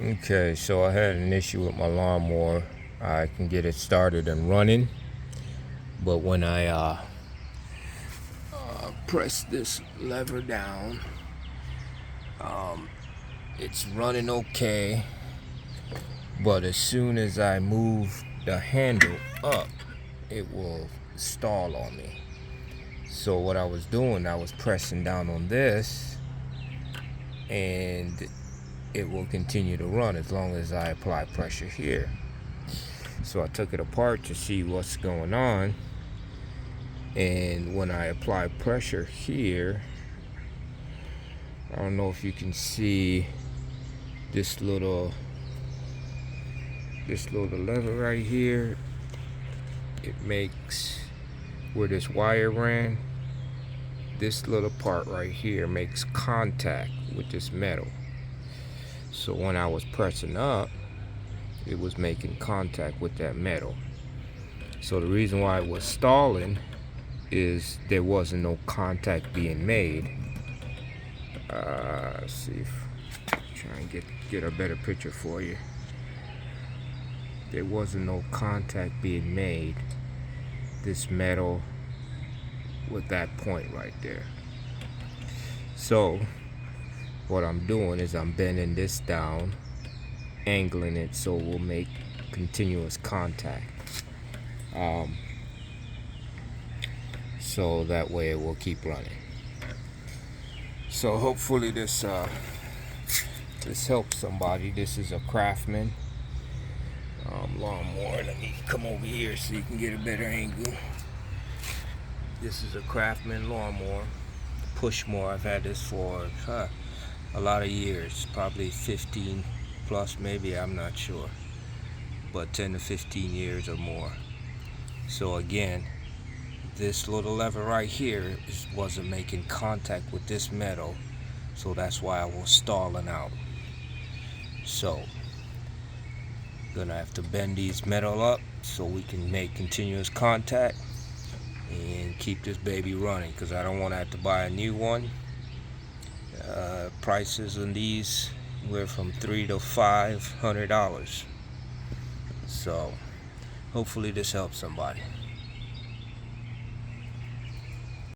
Okay, so I had an issue with my lawnmower. I can get it started and running, but when I press this lever down, it's running okay, but as soon as I move the handle up, it will stall on me. So what I was doing, I was pressing down on this, and it will continue to run as long as I apply pressure here. So I took it apart to see what's going on, and when I apply pressure here, I don't know if you can see this little lever right here. It makes, where this wire ran, this little part right here makes contact with this metal. So when I was pressing up, it was making contact with that metal. So the reason why it was stalling is there wasn't no contact being made. Let's see if try and get a better picture for you. There wasn't no contact being made, this metal with that point right there. So what I'm doing is I'm bending this down, angling it so it will make continuous contact, so that way it will keep running. So hopefully this helps somebody. This is a Craftsman lawnmower. Let me come over here so you can get a better angle. This is a Craftsman lawnmower, push mower. I've had this for a lot of years, probably 15 plus, maybe, I'm not sure, but 10 to 15 years or more. So again, this little lever right here wasn't making contact with this metal, so that's why I was stalling out. So gonna have to bend these metal up so we can make continuous contact and keep this baby running, because I don't want to have to buy a new one. Prices on these were from $300 to $500. So hopefully this helps somebody.